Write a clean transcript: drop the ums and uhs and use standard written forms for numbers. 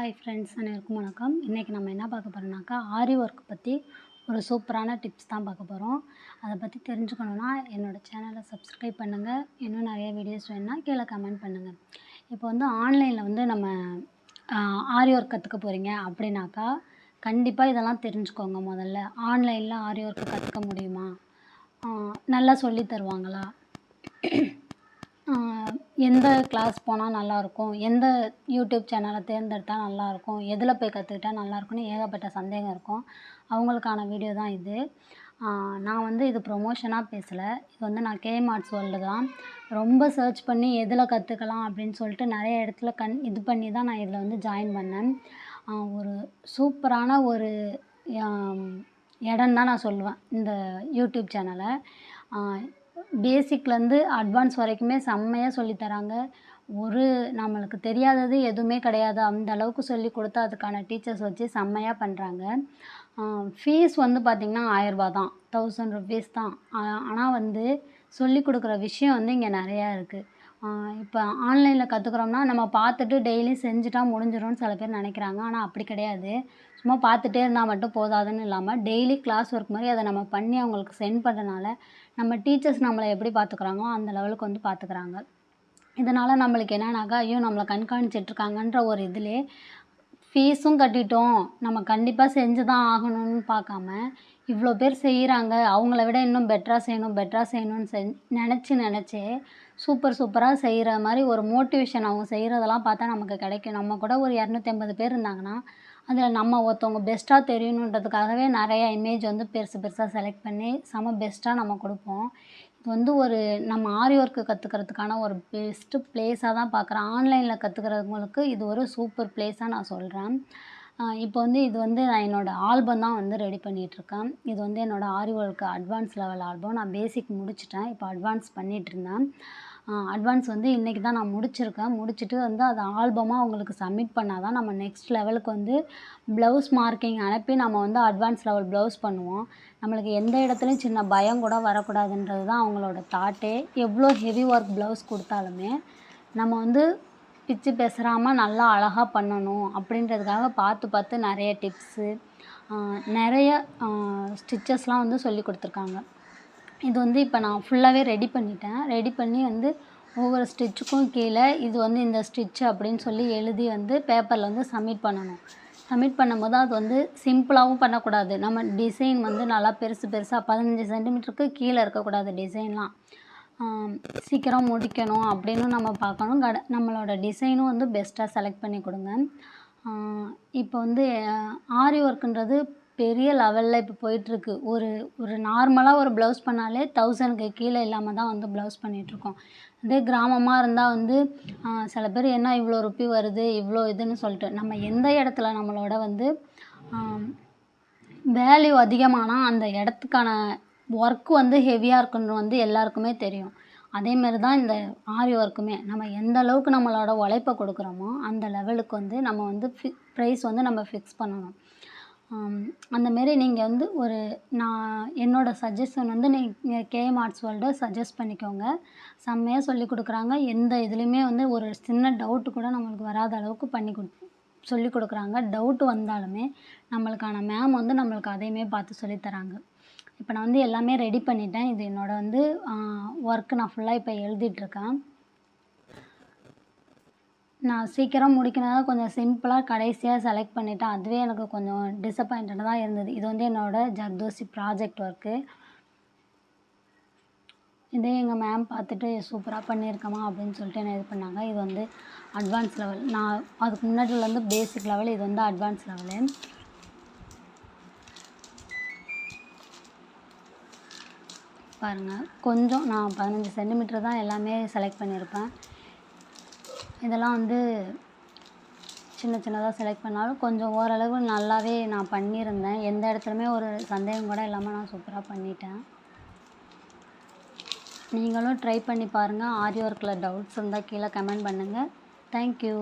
Hi friends, அனைவருக்கும் வணக்கம். இன்றைக்கி நம்ம என்ன பார்க்க போகிறோம்னாக்கா, ஆரி ஒர்க் பற்றி ஒரு சூப்பரான டிப்ஸ் தான் பார்க்க போகிறோம். அதை பற்றி தெரிஞ்சுக்கணுன்னா என்னோடய சேனலை சப்ஸ்கிரைப் பண்ணுங்கள். இன்னும் நிறைய வீடியோஸ் வேணுன்னா கீழே கமெண்ட் பண்ணுங்கள். இப்போ வந்து ஆன்லைனில் வந்து நம்ம ஆரி ஒர்க் கற்றுக்க போகிறீங்க அப்படின்னாக்கா, கண்டிப்பாக இதெல்லாம் தெரிஞ்சுக்கோங்க. முதல்ல ஆன்லைனில் ஆரி ஒர்க் கற்றுக்க முடியுமா, நல்லா சொல்லி தருவாங்களா, எந்த கிளாஸ் போனால் நல்லாயிருக்கும், எந்த யூடியூப் சேனலை தேர்ந்தெடுத்தால் நல்லாயிருக்கும், எதில் போய் கற்றுக்கிட்டா நல்லாயிருக்குன்னு ஏகப்பட்ட சந்தேகம் இருக்கும். அவங்களுக்கான வீடியோ தான் இது. நான் வந்து இது ப்ரொமோஷனாக பேசலை. இது வந்து நான் கேஎம்ஆர்ட்ஸ் வேர்ல்டு தான். ரொம்ப சர்ச் பண்ணி எதில் கற்றுக்கலாம் அப்படின்னு சொல்லிட்டு நிறைய இடத்துல இது பண்ணி தான் நான் இதில் வந்து ஜாயின் பண்ணேன். ஒரு சூப்பரான ஒரு இடம் தான் நான் சொல்லுவேன் இந்த யூடியூப் சேனலை. பேசிக்லேருந்து அட்வான்ஸ் வரைக்குமே செம்மையாக சொல்லித்தராங்க. நம்மளுக்கு தெரியாதது எதுவுமே கிடையாது. அந்த அளவுக்கு சொல்லி கொடுத்து அதுக்கான டீச்சர்ஸ் வச்சு செம்மையாக பண்ணுறாங்க. ஃபீஸ் வந்து பார்த்திங்கன்னா 1000 தான், 1000 ருபீஸ் தான். ஆனால் வந்து சொல்லி கொடுக்குற விஷயம் வந்து இங்கே நிறையா இருக்குது. இப்போ ஆன்லைனில் கற்றுக்குறோம்னா நம்ம பார்த்துட்டு டெய்லி செஞ்சுட்டா முடிஞ்சிடும்னு சில பேர் நினைக்கிறாங்க. ஆனால் அப்படி கிடையாது. சும்மா பார்த்துட்டே இருந்தால் மட்டும் போதாதுன்னு இல்லாமல் டெய்லி கிளாஸ் ஒர்க் மாதிரி அதை நம்ம பண்ணி அவங்களுக்கு சென்ட் பண்ணுறனால நம்ம டீச்சர்ஸ் நம்மளை எப்படி பார்த்துக்குறாங்களோ அந்த லெவலுக்கு வந்து பார்த்துக்குறாங்க. இதனால் நம்மளுக்கு என்னன்னாக்கா, ஐயோ நம்மளை கண்காணிச்சிட்ருக்காங்கன்ற ஒரு இதிலே ஃபீஸும் கட்டிட்டோம், நம்ம கண்டிப்பாக செஞ்சு தான் ஆகணும்னு பார்க்காம, இவ்வளோ பேர் செய்கிறாங்க, அவங்கள விட இன்னும் பெட்டராக செய்யணும்னு நினச்சே சூப்பராக செய்கிற மாதிரி ஒரு மோட்டிவேஷன் அவங்க செய்கிறதெல்லாம் பார்த்தா நமக்கு கிடைக்கும். நம்ம கூட ஒரு 250 பேர் இருந்தாங்கன்னா, அதில் நம்ம ஒருத்தவங்க பெஸ்ட்டாக தெரியணுன்றதுக்காகவே நிறையா இமேஜ் வந்து பெருசாக செலக்ட் பண்ணி பெஸ்ட்டாக நம்ம கொடுப்போம். இது வந்து நம்ம ஆரி ஒர்க்கு கற்றுக்கிறதுக்கான ஒரு பெஸ்ட்டு ப்ளேஸாக தான் பார்க்குறேன். ஆன்லைனில் கற்றுக்கிறவங்களுக்கு இது ஒரு சூப்பர் ப்ளேஸாக நான் சொல்கிறேன். இப்போ வந்து இது வந்து நான் என்னோடய ஆல்பம் தான் வந்து ரெடி பண்ணிகிட்ருக்கேன். இது வந்து என்னோடய ஆரி ஒர்க்கு அட்வான்ஸ் லெவல் ஆல்பம். நான் பேசிக் முடிச்சிட்டேன். இப்போ அட்வான்ஸ் பண்ணிகிட்ருந்தேன். அட்வான்ஸ் வந்து இன்றைக்கி தான் நான் முடிச்சிருக்கேன். முடிச்சுட்டு வந்து அதை ஆல்பமாக அவங்களுக்கு சப்மிட் பண்ணால் தான் நம்ம நெக்ஸ்ட் லெவலுக்கு வந்து ப்ளவுஸ் மார்க்கிங் அனுப்பி நம்ம வந்து அட்வான்ஸ் லெவல் ப்ளவுஸ் பண்ணுவோம். நம்மளுக்கு எந்த இடத்துலையும் சின்ன பயம் கூட வரக்கூடாதுன்றது தான் அவங்களோட தாட்டே. எவ்வளோ ஹெவி ஒர்க் ப்ளவுஸ் கொடுத்தாலுமே நம்ம வந்து பிச்சு பேசுகிறாமல் நல்லா அழகாக பண்ணணும் அப்படின்றதுக்காக பார்த்து நிறைய டிப்ஸு, நிறைய ஸ்டிச்சஸ்லாம் வந்து சொல்லி கொடுத்துருக்காங்க. இது வந்து இப்போ நான் ஃபுல்லாகவே ரெடி பண்ணிட்டேன். ரெடி பண்ணி வந்து ஒவ்வொரு ஸ்டிச்சுக்கும் கீழே இது வந்து இந்த ஸ்டிச் அப்படின்னு சொல்லி எழுதி வந்து பேப்பரில் வந்து சப்மிட் பண்ணணும். சப்மிட் பண்ணும்போது அது வந்து சிம்பிளாகவும் பண்ணக்கூடாது. நம்ம டிசைன் வந்து நல்லா பெருசாக 15 சென்டிமீட்டருக்கு கீழே இருக்கக்கூடாது. டிசைன்லாம் சீக்கிரம் முடிக்கணும் அப்படின்னு நம்ம பார்க்கணும். நம்மளோட டிசைனும் வந்து பெஸ்ட்டாக செலக்ட் பண்ணி கொடுங்க. இப்போ வந்து ஆரி ஒர்க்குன்றது பெரிய லெவலில் இப்போ போயிட்டுருக்கு. ஒரு நார்மலாக ஒரு ப்ளவுஸ் பண்ணாலே 1000க்கு கீழே இல்லாமல் தான் வந்து ப்ளவுஸ் பண்ணிகிட்ருக்கோம். அதே கிராமமாக இருந்தால் வந்து சில பேர் என்ன இவ்வளோ ருப்பி வருது, இவ்வளோ இதுன்னு சொல்லிட்டு நம்ம எந்த இடத்துல நம்மளோட வந்து வேல்யூ அதிகமானால் அந்த இடத்துக்கான ஒர்க்கு வந்து ஹெவியாக இருக்குன்னு வந்து எல்லாருக்குமே தெரியும். அதேமாரி தான் இந்த ஆரி ஒர்க்குமே. நம்ம எந்த அளவுக்கு நம்மளோட உழைப்பை கொடுக்குறோமோ அந்த லெவலுக்கு வந்து நம்ம வந்து ப்ரைஸ் வந்து நம்ம ஃபிக்ஸ் பண்ணணும். அந்தமாரி நீங்கள் வந்து என்னோடய சஜஷன் வந்து நீங்கள் கேஎம்ஆர்ட்ஸ் வேர்ல்டை சஜஸ்ட் பண்ணிக்கோங்க. செம்மையாக சொல்லி கொடுக்குறாங்க. எந்த இதுலேயுமே வந்து ஒரு சின்ன டவுட்டு கூட நம்மளுக்கு வராத அளவுக்கு சொல்லி கொடுக்குறாங்க. டவுட்டு வந்தாலுமே நம்மளுக்கான மேம் வந்து நம்மளுக்கு அதையுமே பார்த்து சொல்லித்தராங்க. இப்போ நான் வந்து எல்லாமே ரெடி பண்ணிட்டேன். இது என்னோடய வந்து ஒர்க்கு நான் ஃபுல்லாக இப்போ எழுதிட்டுருக்கேன். நான் சீக்கிரம் முடிக்கணும்னா கொஞ்சம் சிம்பிளாக கடைசியாக செலக்ட் பண்ணிட்டேன். அதுவே எனக்கு கொஞ்சம் டிசப்பாயிண்டடாக தான் இருந்தது. இது வந்து என்னோடய ஜர்தோசி ப்ராஜெக்ட் ஒர்க்கு. இதே எங்கள் மேம் பார்த்துட்டு சூப்பராக பண்ணியிருக்கமா அப்படின்னு சொல்லிட்டு என்ன இது பண்ணாங்க. இது வந்து அட்வான்ஸ் லெவல். நான் அதுக்கு முன்னாடியில் வந்து பேசிக் லெவல், இது வந்து அட்வான்ஸ் லெவலு. பாருங்கள், கொஞ்சம் நான் 15 சென்டிமீட்டர் தான் எல்லாமே செலக்ட் பண்ணியிருப்பேன். இதெல்லாம் வந்து சின்னதாக செலக்ட் பண்ணாலும் கொஞ்சம் ஓரளவு நல்லாவே நான் பண்ணியிருந்தேன். எந்த இடத்துலையுமே ஒரு சந்தேகம் கூட இல்லாமல் நான் சூப்பராக பண்ணிட்டேன். நீங்களும் ட்ரை பண்ணி பாருங்கள். ஆரி ஒர்க்கில் டவுட்ஸ் இருந்தால் கீழே கமெண்ட் பண்ணுங்கள். தேங்க்யூ.